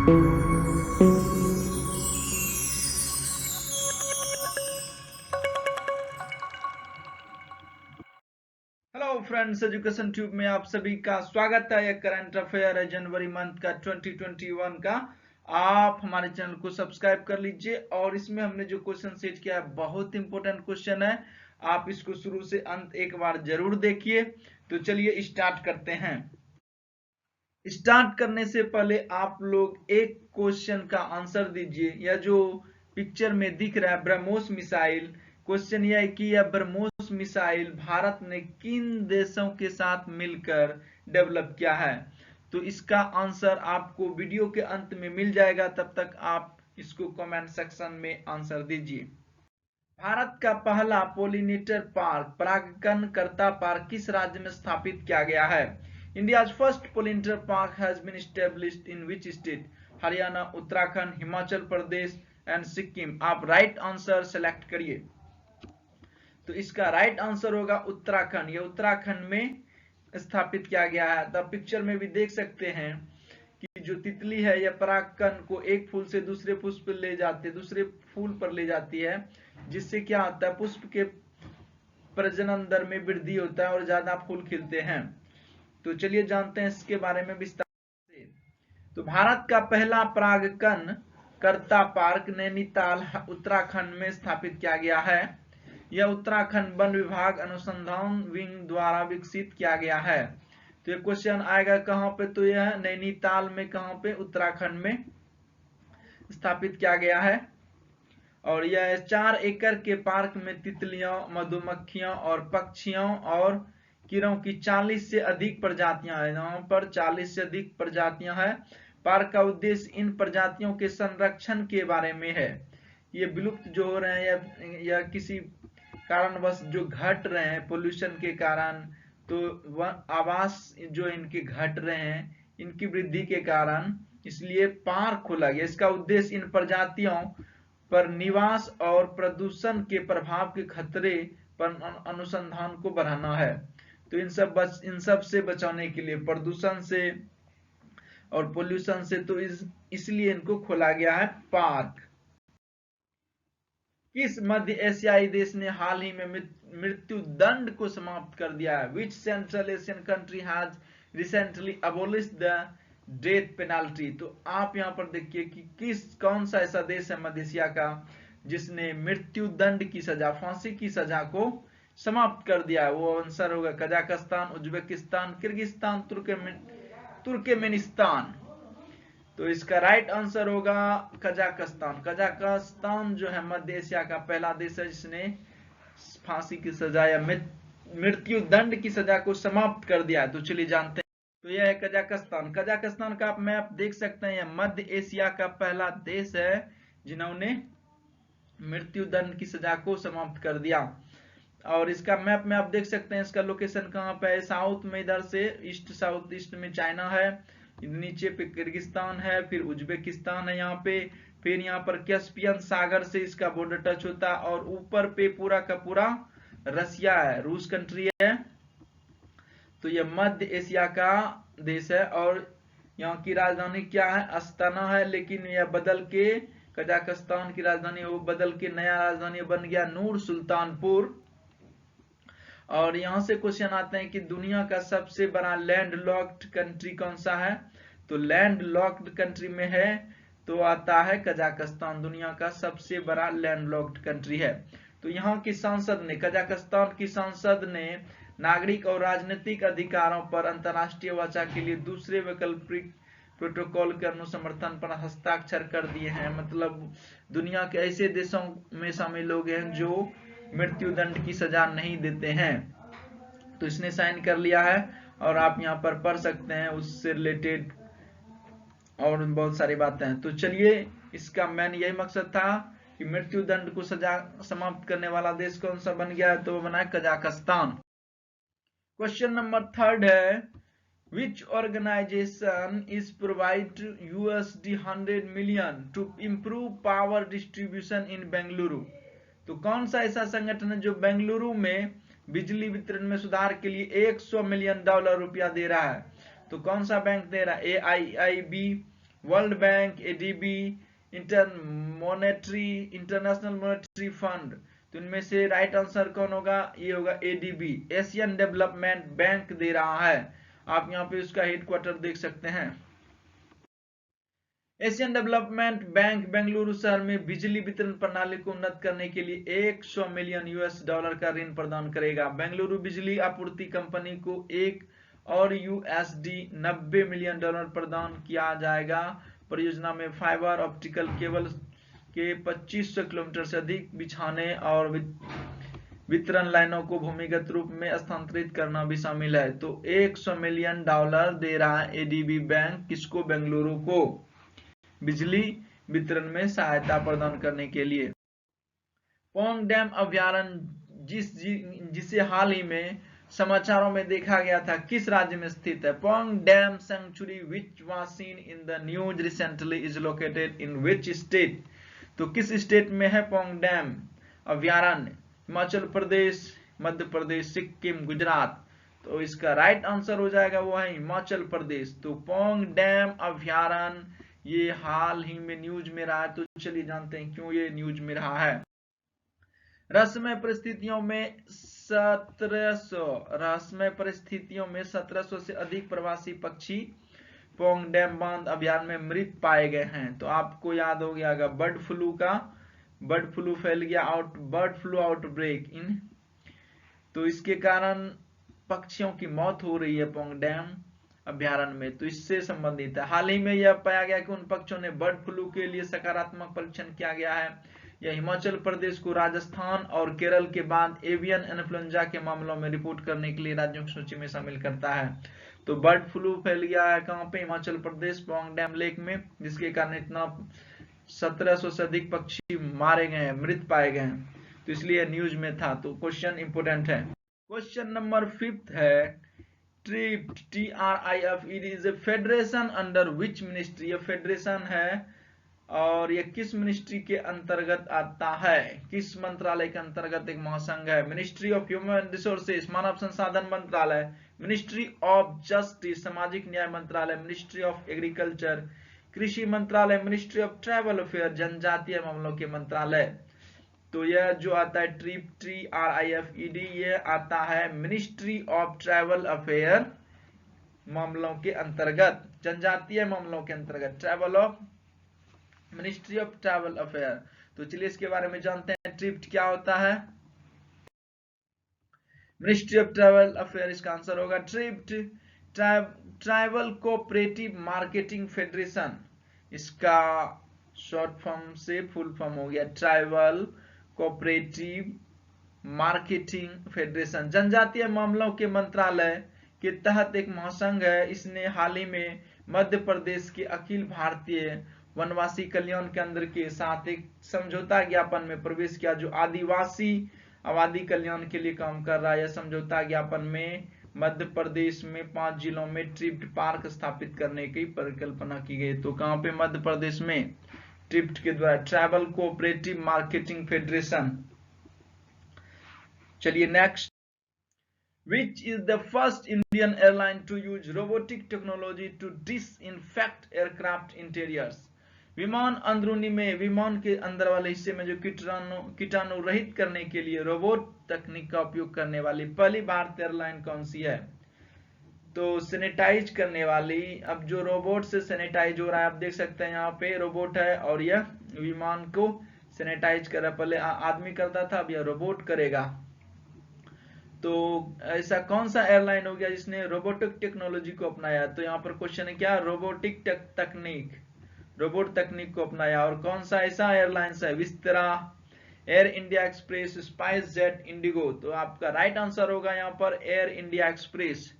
Hello friends, education tube में आप सभी का स्वागत है। यह करंट अफेयर है जनवरी मंथ का 2021 का। आप हमारे चैनल को सब्सक्राइब कर लीजिए और इसमें हमने जो क्वेश्चन सेट किया है बहुत इंपॉर्टेंट क्वेश्चन है। आप इसको शुरू से अंत एक बार जरूर देखिए। तो चलिए स्टार्ट करते हैं। स्टार्ट करने से पहले आप लोग एक क्वेश्चन का आंसर दीजिए। यह जो पिक्चर में दिख रहा है ब्रह्मोस मिसाइल, क्वेश्चन यह है कि यह ब्रह्मोस मिसाइल भारत ने किन देशों के साथ मिलकर डेवलप किया है। तो इसका आंसर आपको वीडियो के अंत में मिल जाएगा, तब तक आप इसको कमेंट सेक्शन में आंसर दीजिए। भारत का पहला पोलिनेटर पार्क परागकणकर्ता पार्क किस राज्य में स्थापित किया गया है। India's first pollinator park has been established in which state. Haryana, Uttarakhand, Himachal Pradesh and Sikkim. आप राइट आंसर सेलेक्ट करिए। तो इसका राइट आंसर होगा उत्तराखंड। यह उत्तराखंड में स्थापित किया गया है। द पिक्चर में भी देख सकते हैं कि जो तितली है यह परागकण को एक फूल से दूसरे पुष्प ले जाते दूसरे फूल पर ले जाती है, जिससे क्या होता है, पुष्प के प्रजनन दर में वृद्धि होता है और ज्यादा फूल खिलते हैं। तो चलिए जानते हैं इसके बारे में विस्तार से। तो भारत का पहला परागकण कर्ता पार्क नैनीताल उत्तराखंड में स्थापित किया गया है। यह उत्तराखंड वन विभाग अनुसंधान विंग द्वारा विकसित किया गया है। तो ये क्वेश्चन आएगा कहां पे, तो यह नैनीताल में, कहां पे, उत्तराखंड में स्थापित किया गया है। और यह 4 एकड़ के पार्क में तितलियों, मधुमक्खियों और पक्षियों और कीड़ों की 40 से अधिक प्रजातियां हैं। यहाँ पर 40 से अधिक प्रजातियां हैं। पार्क का उद्देश्य इन प्रजातियों के संरक्षण के बारे में है। ये विलुप्त जो हो रहे हैं या किसी कारणवश जो घट रहे हैं पोल्यूशन के कारण, तो आवास जो इनके घट रहे हैं इनकी वृद्धि के कारण, इसलिए पार्क खोला गया। इसका उद्देश्य इन प्रजातियों पर निवास और प्रदूषण के प्रभाव के खतरे पर अनुसंधान को बढ़ाना है। तो इन सब से बचाने के लिए, प्रदूषण से और पोल्यूशन से, तो इसलिए इनको खोला गया है पार्क। किस मध्य एशियाई देश ने हाल ही में मृत्यु दंड को समाप्त कर दिया है। Which Central Asian country has recently abolished the death penalty. तो आप यहां पर देखिए कि कौन सा ऐसा देश है मध्य एशिया का जिसने मृत्यु दंड की सजा, फांसी की सजा को समाप्त कर दिया है। वो आंसर होगा कजाकिस्तान, उज्बेकिस्तान, किर्गिस्तान, तुर्कमेनिस्तान। तो इसका राइट आंसर होगा कजाकिस्तान। कजाकिस्तान जो है मध्य एशिया का पहला देश है जिसने फांसी की सजा या मृत्यु दंड की सजा को समाप्त कर दिया है। तो चलिए जानते हैं। तो यह है कजाकिस्तान। कजाकिस्तान का आप मैप देख सकते हैं। यह मध्य एशिया का पहला देश है जिन्होंने मृत्यु दंड की सजा को समाप्त कर दिया। और इसका मैप में आप देख सकते हैं इसका लोकेशन कहां पे है। साउथ में इधर से ईस्ट, साउथ ईस्ट में चाइना है, नीचे पे किर्गिस्तान है, फिर उज्बेकिस्तान है यहाँ पे, फिर यहाँ पर कैस्पियन सागर से इसका बॉर्डर टच होता है, और ऊपर पे पूरा का पूरा रसिया है, रूस कंट्री है। तो ये मध्य एशिया का देश है। और यहाँ की राजधानी क्या है, अस्ताना है, लेकिन यह बदल के कजाकिस्तान की राजधानी वो बदल के नया राजधानी बन गया नूर सुल्तानपुर। और यहां से क्वेश्चन आते हैं कि दुनिया का सबसे बड़ा लैंड लॉक्ड कंट्री कौन सा है। तो लैंड लॉक्ड कंट्री में है तो आता है कजाकिस्तान। दुनिया का सबसे बड़ा लैंड लॉक्ड कंट्री है। तो यहाँ की संसद ने, कजाकिस्तान की संसद ने नागरिक और राजनीतिक अधिकारों पर अंतर्राष्ट्रीय वाचा के लिए दूसरे वैकल्पिक प्रोटोकॉल के अनुसमर्थन पर हस्ताक्षर कर दिए हैं। मतलब दुनिया के ऐसे देशों में शामिल हो गए हैं जो मृत्यु दंड की सजा नहीं देते हैं। तो इसने साइन कर लिया है और आप यहाँ पर पढ़ सकते हैं उससे रिलेटेड और बहुत सारी बातें हैं। तो चलिए, इसका मेन यही मकसद था कि मृत्यु दंड को सजा समाप्त करने वाला देश कौन सा बन गया है, तो वो बना है कजाकिस्तान। क्वेश्चन नंबर 3 है, which organization is provide USD 100 million to improve power distribution in Bengaluru। तो कौन सा ऐसा संगठन है जो बेंगलुरु में बिजली वितरण में सुधार के लिए $100 मिलियन रुपया दे रहा है। तो कौन सा बैंक दे रहा है, AIIB, world bank, ADB, international monetary fund. तो इनमें से राइट आंसर कौन होगा? ये होगा एडीबी, एशियन डेवलपमेंट बैंक दे रहा है। आप यहाँ पे उसका हेडक्वार्टर देख सकते हैं। एशियन डेवलपमेंट बैंक बेंगलुरु शहर में बिजली वितरण प्रणाली को उन्नत करने के लिए $100 मिलियन का ऋण प्रदान करेगा। बेंगलुरु बिजली आपूर्ति कंपनी को एक और $90 मिलियन प्रदान किया जाएगा। परियोजना में फाइबर ऑप्टिकल केबल के 2500 किलोमीटर से अधिक बिछाने और वितरण लाइनों को भूमिगत रूप में स्थानांतरित करना भी शामिल है। तो $100 मिलियन दे रहा है एडीबी बैंक किसको? बेंगलुरु को, बिजली वितरण में सहायता प्रदान करने के लिए। पोंग डैम अभ्यारण्य जिसे हाल ही में समाचारों में देखा गया था, किस राज्य में स्थित है? Pong dam sanctuary which was seen in the news recently is located in which state? तो किस स्टेट में है पोंग डैम अभ्यारण्य? हिमाचल प्रदेश, मध्य प्रदेश, सिक्किम, गुजरात। तो इसका राइट आंसर हो जाएगा वो है हिमाचल प्रदेश। तो पोंग डैम अभ्यारण्य ये हाल ही में न्यूज में रहा है। तो चलिए जानते हैं क्यों ये न्यूज में रहा है। रहस्यमय परिस्थितियों में 1700 से अधिक प्रवासी पक्षी पोंग डैम बांध अभियान में मृत पाए गए हैं। तो आपको याद हो गया बर्ड फ्लू फैल गया, बर्ड फ्लू आउटब्रेक इन, तो इसके कारण पक्षियों की मौत हो रही है पोंग डैम अभ्यारण्य में। तो इससे संबंधित है। हाल ही में यह पाया गया कि उन पक्षियों ने बर्ड फ्लू के लिए सकारात्मक परीक्षण किया गया है। यह हिमाचल प्रदेश को राजस्थान और केरल के बाद एवियन इन्फ्लुएंजा के मामलों में रिपोर्ट करने के लिए राज्यों की सूची में शामिल करता है। तो बर्ड फ्लू फैल गया है कहां पे? हिमाचल प्रदेश, पोंग डैम लेक में, जिसके कारण इतना 1700 से अधिक पक्षी मारे गए हैं, मृत पाए गए हैं। तो इसलिए न्यूज में था। तो क्वेश्चन इंपोर्टेंट है। क्वेश्चन नंबर 5 है ट्रिप्ट, TRIFED is a federation under which ministry? ये फेडरेशन है और ये किस मिनिस्ट्री के अंतर्गत आता है? किस मंत्रालय के अंतर्गत एक महासंघ है? मिनिस्ट्री ऑफ ह्यूमन रिसोर्सेज, मानव संसाधन मंत्रालय, मिनिस्ट्री ऑफ जस्टिस, सामाजिक न्याय मंत्रालय, मिनिस्ट्री ऑफ एग्रीकल्चर, कृषि मंत्रालय, मिनिस्ट्री ऑफ ट्राइबल अफेयर, जनजातीय मामलों के मंत्रालय। तो यह जो आता है TRIFED, ये आता है मिनिस्ट्री ऑफ ट्राइबल अफेयर मामलों के अंतर्गत, जनजातीय मामलों के अंतर्गत, मिनिस्ट्री ऑफ ट्राइबल अफेयर। तो चलिए इसके बारे में जानते हैं, ट्रिप्ट क्या होता है? मिनिस्ट्री ऑफ ट्राइबल अफेयर इसका आंसर होगा ट्रिप्ट, ट्राइबल कोऑपरेटिव मार्केटिंग फेडरेशन। इसका शॉर्ट फॉर्म से फुल फॉर्म हो गया ट्राइबल कोऑपरेटिव मार्केटिंग फेडरेशन। जनजातीय मामलों के मंत्रालय के तहत एक महासंघ है। इसने हाल ही में मध्य प्रदेश के अखिल भारतीय वनवासी कल्याण केंद्र के साथ एक समझौता ज्ञापन में प्रवेश किया, जो आदिवासी आबादी कल्याण के लिए काम कर रहा है। यह समझौता ज्ञापन में मध्य प्रदेश में 5 जिलों में ट्रिप्ट पार्क स्थापित करने की परिकल्पना की गई। तो कहां पे? मध्य प्रदेश में, ट्रिप्ट के द्वारा, ट्राइबल कोऑपरेटिव मार्केटिंग फेडरेशन। चलिए next, Which is the first Indian airline to use robotic technology to disinfect aircraft interiors? विमान अंदरूनी में, विमान के अंदर वाले हिस्से में जो कीटाणु रहित करने के लिए रोबोट तकनीक का उपयोग करने वाली पहली भारतीय एयरलाइन कौन सी है? तो सैनिटाइज करने वाली, अब जो रोबोट से सैनिटाइज हो रहा है, आप देख सकते हैं यहाँ पे रोबोट है और यह विमान को सैनिटाइज कर रहा है। पहले आदमी करता था, अब यह रोबोट करेगा। तो ऐसा कौन सा एयरलाइन हो गया जिसने रोबोटिक टेक्नोलॉजी को अपनाया? तो यहाँ पर क्वेश्चन है क्या? रोबोटिक तकनीक, रोबोट तकनीक को अपनाया। और कौन सा ऐसा एयरलाइंस है? Vistara, air India express, spice jet, Indigo. तो आपका राइट आंसर होगा यहाँ पर air India express.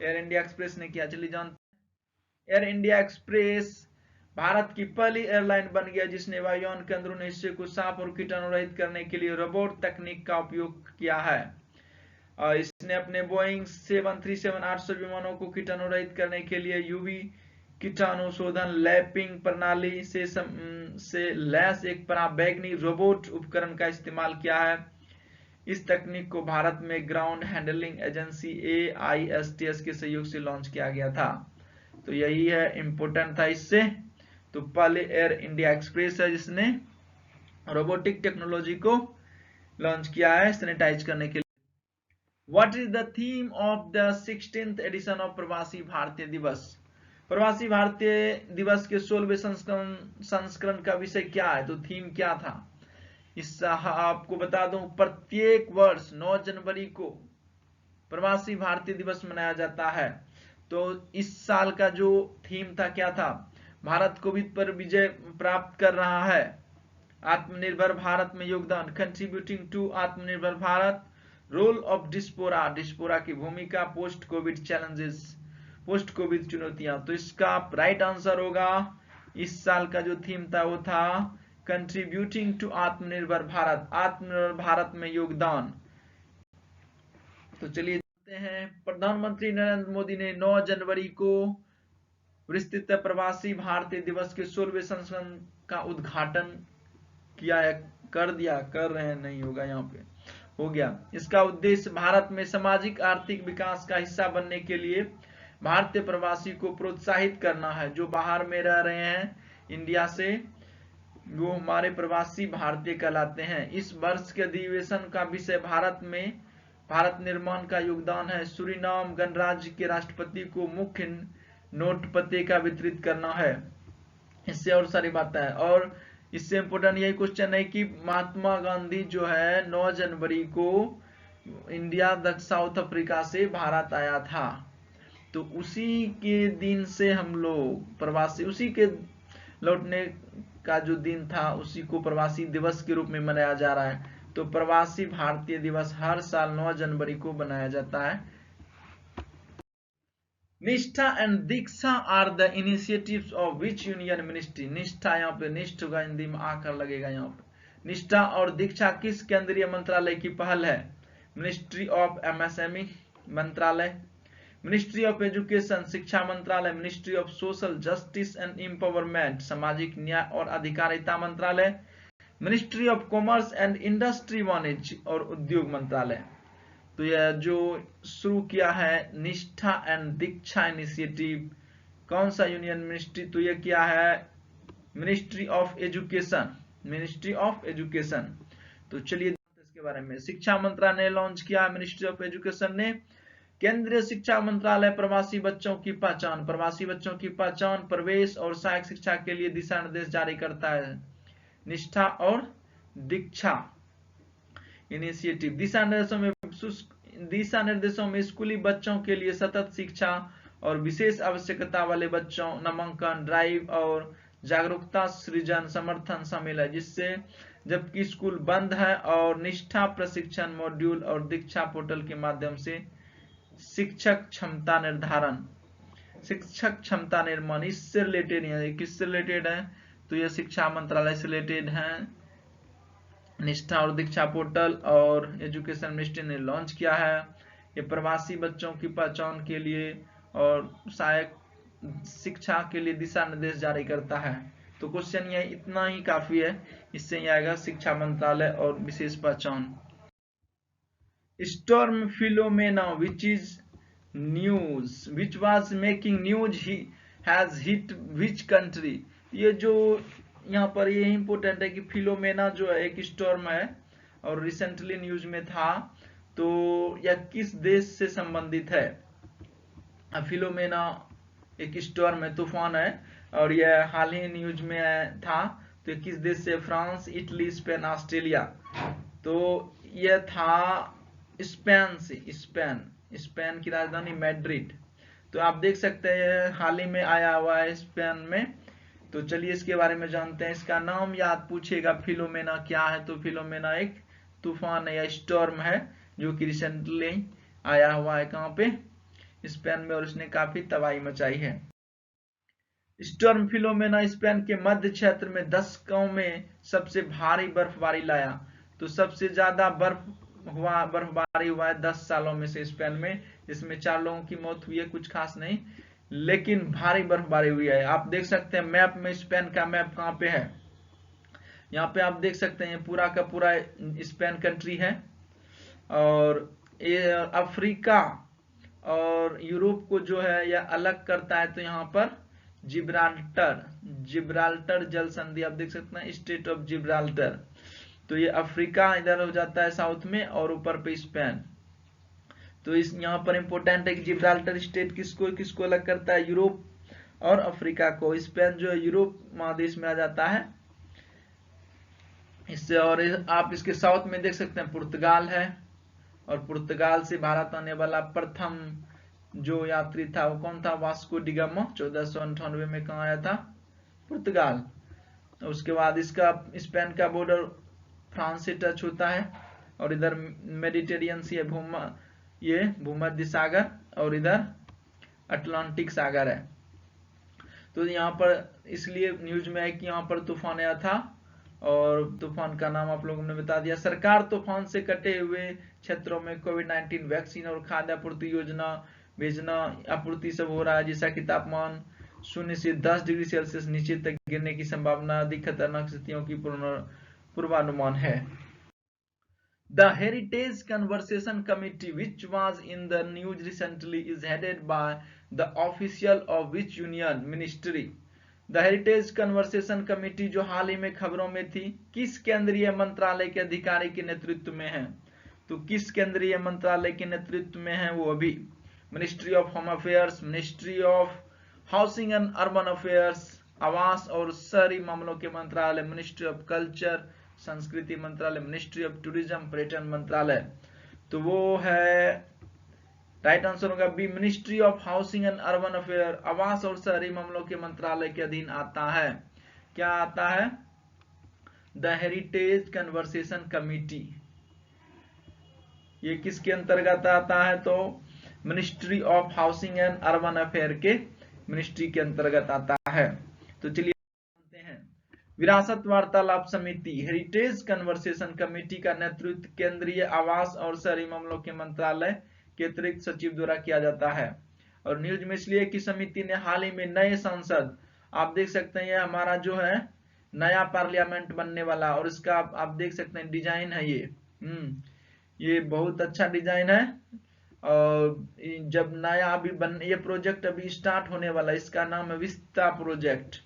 Air India express ने किया। चलिए जानते हैं, एयर इंडिया एक्सप्रेस भारत की पहली एयरलाइन बन गया जिसने वायुयान के अंदरूनी हिस्से को साफ और कीटाणु रहित करने के लिए रोबोट तकनीक का उपयोग किया है। इसने अपने बोइंग 737-800 विमानों को कीटाणु रहित करने के लिए यूवी कीटाणु शोधन लैपिंग प्रणाली से लैस एक पराबैंगनी रोबोट उपकरण का इस्तेमाल किया है। इस तकनीक को भारत में ग्राउंड हैंडलिंग एजेंसी AISTS के सहयोग से लॉन्च किया गया था। तो यही है, इम्पोर्टेंट था इससे। तो पहले एयर इंडिया एक्सप्रेस है जिसने रोबोटिक टेक्नोलॉजी को लॉन्च किया है सैनिटाइज करने के लिए। What is the theme of the 16th edition of Pravasi Bharatiya दिवस? प्रवासी भारतीय दिवस के 16वें संस्करण का विषय क्या है? तो थीम क्या था? इस आपको बता दूं, प्रत्येक वर्ष 9 जनवरी को प्रवासी भारतीय दिवस मनाया जाता है। तो इस साल का जो थीम था क्या था? भारत कोविड पर विजय प्राप्त कर रहा है, आत्मनिर्भर भारत में योगदान, कंट्रीब्यूटिंग टू आत्मनिर्भर भारत, रोल ऑफ डिस्पोरा, डिस्पोरा की भूमिका, post Covid challenges, post Covid चुनौतियां। तो इसका राइट आंसर होगा, इस साल का जो थीम था वो था कंट्रीब्यूटिंग टू आत्मनिर्भर भारत, आत्मनिर्भर भारत में योगदान। तो चलिए जानते हैं, प्रधानमंत्री नरेंद्र मोदी ने 9 जनवरी को विस्तृत प्रवासी भारतीय दिवस के 16वें संस्करण का उद्घाटन किया है, कर दिया, कर रहे हैं, नहीं होगा यहाँ पे, हो गया। इसका उद्देश्य भारत में सामाजिक आर्थिक विकास का हिस्सा बनने के लिए भारतीय प्रवासी को प्रोत्साहित करना है। जो बाहर में रह रहे हैं इंडिया से, वो हमारे प्रवासी भारतीय कहलाते हैं। इस वर्ष के अधिवेशन का विषय भारत में भारत निर्माण का योगदान है। सूरीनाम गणराज्य के राष्ट्रपति को मुख्य नोट पते का वितरित करना है। इससे और सारी बातें हैं, और इससे इंपोर्टेंट यही क्वेश्चन है कि महात्मा गांधी जो है 9 जनवरी को इंडिया साउथ अफ्रीका से भारत आया था, तो उसी के दिन से हम लोग प्रवासी, उसी के लौटने का जो दिन था उसी को प्रवासी दिवस के रूप में मनाया जा रहा है। तो प्रवासी भारतीय दिवस हर साल 9 जनवरी को मनाया जाता है। Nishtha and Diksha are the initiatives of which union ministry? Nishtha, यहाँ पे निष्ठ होगा, हिंदी में आकर लगेगा यहाँ पे। निष्ठा और दीक्षा किस केंद्रीय मंत्रालय की पहल है? मिनिस्ट्री ऑफ एमएसएमई मंत्रालय, मिनिस्ट्री ऑफ एजुकेशन शिक्षा मंत्रालय, ministry of social justice and empowerment सामाजिक न्याय और अधिकारिता मंत्रालय, ministry of commerce and industry वाणिज्य और उद्योग मंत्रालय। तो यह जो शुरू किया है निष्ठा एंड दीक्षा इनिशिएटिव, कौन सा यूनियन मिनिस्ट्री? तो यह क्या है? Ministry of education, ministry of education. तो चलिए इसके बारे में। शिक्षा मंत्रालय ने लॉन्च किया, मिनिस्ट्री ऑफ एजुकेशन ने। केंद्रीय शिक्षा मंत्रालय प्रवासी बच्चों की पहचान, प्रवासी बच्चों की पहचान, प्रवेश और सहायक शिक्षा के लिए दिशा निर्देश जारी करता है। निष्ठा और दीक्षा इनिशिएटिव दिशा निर्देशों में स्कूली बच्चों के लिए सतत शिक्षा और विशेष आवश्यकता वाले बच्चों नामांकन ड्राइव और जागरूकता सृजन समर्थन शामिल है, जिससे जबकि स्कूल बंद है, और निष्ठा प्रशिक्षण मॉड्यूल और दीक्षा पोर्टल के माध्यम से शिक्षक क्षमता निर्धारण, शिक्षक क्षमता निर्माण, इससे रिलेटेड है। किससे रिलेटेड है? तो यह शिक्षा मंत्रालय से रिलेटेड है। निष्ठा और दीक्षा पोर्टल और एजुकेशन मिनिस्ट्री ने लॉन्च किया है। ये प्रवासी बच्चों की पहचान के लिए और सहायक शिक्षा के लिए दिशा निर्देश जारी करता है। तो क्वेश्चन ये इतना ही काफी है, इससे ही आएगा शिक्षा मंत्रालय और विशेष पहचान। Storm Philomena which is news which was making news has hit which country? ये जो यहाँ पर ये इंपोर्टेंट है कि फिलोमेना जो है एक स्टॉर्म है और रिसेंटली न्यूज में था, तो यह किस देश से संबंधित है? फिलोमेना एक स्टॉर्म है, तूफान है, और यह हाल ही न्यूज में था। तो ये किस देश से? France, Italy, Spain, Australia. तो यह था स्पेन से, स्पेन की राजधानी मैड्रिड। तो आप देख सकते हैं हाल ही में आया हुआ है स्पेन में। तो चलिए इसके बारे में जानते हैं। इसका नाम याद पूछेगा, फिलोमेना क्या है? तो फिलोमेना एक तूफान है या स्टॉर्म है जो कि रिसेंटली आया हुआ है, कहाँ पे? स्पेन में, और उसने काफी तबाही मचाई है। स्टॉर्म फिलोमेना स्पेन के मध्य क्षेत्र में 10 गांव में सबसे भारी बर्फबारी लाया। तो सबसे ज्यादा बर्फबारी हुआ है 10 सालों में से स्पेन में, जिसमें 4 लोगों की मौत हुई है, कुछ खास नहीं, लेकिन भारी बर्फबारी हुई है। आप देख सकते हैं मैप में, स्पेन का मैप कहाँ पे है, यहाँ पे आप देख सकते हैं पूरा का पूरा स्पेन कंट्री है, और ये अफ्रीका और यूरोप को जो है यह अलग करता है, तो यहाँ पर जिब्राल्टर जल संधि आप देख सकते हैं, स्टेट ऑफ जिब्राल्टर। तो ये अफ्रीका इधर हो जाता है साउथ में, और ऊपर पे स्पेन। तो इस यहाँ पर इंपोर्टेंट है कि जिब्राल्टर स्टेट किसको किसको अलग करता है, यूरोप और अफ्रीका को। स्पेन जो है यूरोप महादेश में आ जाता है इससे। और आप इसके साउथ में देख सकते हैं पुर्तगाल है, और पुर्तगाल से भारत आने वाला प्रथम जो यात्री था वो कौन था, वास्को डी गामा। 1498 में कहाँ आया था, पुर्तगाल। उसके बाद इसका स्पेन का बॉर्डर फ्रांस से टच होता है, और इधर मेडिटेरियन सी ये भूमध्य सागर, और इधर अटलांटिक सागर है। तो यहाँ पर इसलिए न्यूज में है कि यहाँ पर तूफान आया था, और तूफान का नाम आप लोगों ने बता दिया। सरकार तूफान से कटे हुए क्षेत्रों में कोविड-19 वैक्सीन और खाद्य आपूर्ति योजना भेजना आपूर्ति सब हो रहा है, जैसा कि तापमान 0 से 10 डिग्री सेल्सियस नीचे तक गिरने की संभावना, अधिक खतरनाक स्थितियों की पूर्वानुमान है। The Heritage Conversation Committee, which was in the news recently, is headed by the official of which union ministry? The Heritage Conversation Committee जो हाल ही में खबरों में थी, किस केंद्रीय मंत्रालय के अधिकारी के नेतृत्व में है? तो किस केंद्रीय मंत्रालय के नेतृत्व में है वो अभी? Ministry of home affairs, ministry of housing and urban affairs, आवास और शहरी मामलों के मंत्रालय, मिनिस्ट्री ऑफ कल्चर संस्कृति मंत्रालय, मिनिस्ट्री ऑफ टूरिज्म पर्यटन मंत्रालय। तो वो है राइट आंसर होगा B, ministry of housing and urban affair, आवास और शहरी मामलों के मंत्रालय के अधीन आता है। क्या आता है? The heritage conversation committee. ये किसके अंतर्गत आता है? तो ministry of housing and urban affair के मिनिस्ट्री के अंतर्गत आता है। तो चलिए जानते हैं। विरासत वार्तालाप समिति, हेरिटेज कन्वर्सेशन कमेटी का नेतृत्व केंद्रीय आवास और शहरी मामलों के मंत्रालय के अतिरिक्त सचिव द्वारा किया जाता है। और न्यूज में इसलिए कि समिति ने हाल ही में नए सांसद, आप देख सकते हैं ये हमारा जो है नया पार्लियामेंट बनने वाला, और इसका आप देख सकते हैं डिजाइन है ये बहुत अच्छा डिजाइन है। और जब नया अभी ये प्रोजेक्ट अभी स्टार्ट होने वाला, इसका नाम है विस्ता प्रोजेक्ट।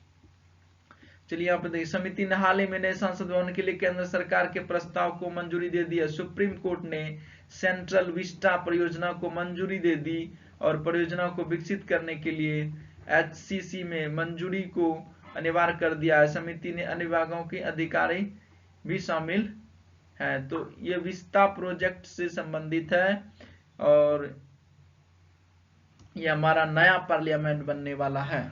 चलिए यहाँ पे देखिए, समिति ने हाल ही में नए संसद भवन के लिए केंद्र सरकार के प्रस्ताव को मंजूरी दे दी है। सुप्रीम कोर्ट ने सेंट्रल विस्टा परियोजना को मंजूरी दे दी, और परियोजना को विकसित करने के लिए HCC में मंजूरी को अनिवार्य कर दिया है। समिति ने अन्य विभागों के अधिकारी भी शामिल हैं। तो ये विस्ता प्रोजेक्ट से संबंधित है, और ये हमारा नया पार्लियामेंट बनने वाला है।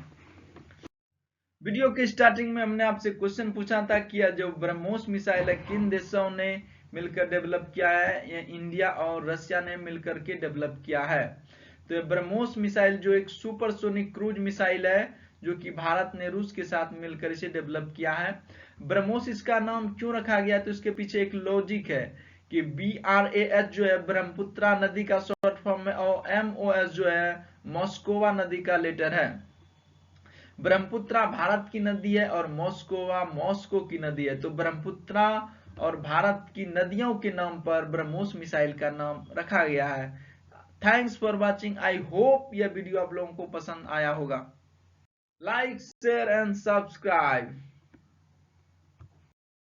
वीडियो के स्टार्टिंग में हमने आपसे क्वेश्चन पूछा था कि जो ब्रह्मोस मिसाइल है किन देशों ने मिलकर डेवलप किया है? ये इंडिया और रशिया ने मिलकर के डेवलप किया है। तो ये ब्रह्मोस मिसाइल जो एक सुपरसोनिक क्रूज मिसाइल है, जो कि भारत ने रूस के साथ मिलकर इसे डेवलप किया है। ब्रह्मोस इसका नाम क्यों रखा गया? तो इसके पीछे एक लॉजिक है कि BRAS जो है ब्रह्मपुत्रा नदी का शॉर्ट फॉर्म है, और MOS जो है मॉस्कोवा नदी का लेटर है। ब्रह्मपुत्रा भारत की नदी है, और मॉस्कोवा मॉस्को की नदी है। तो ब्रह्मपुत्रा और भारत की नदियों के नाम पर ब्रह्मोस मिसाइल का नाम रखा गया है। Thanks for watching. I hope यह वीडियो आप लोगों को पसंद आया होगा। Like, share and subscribe.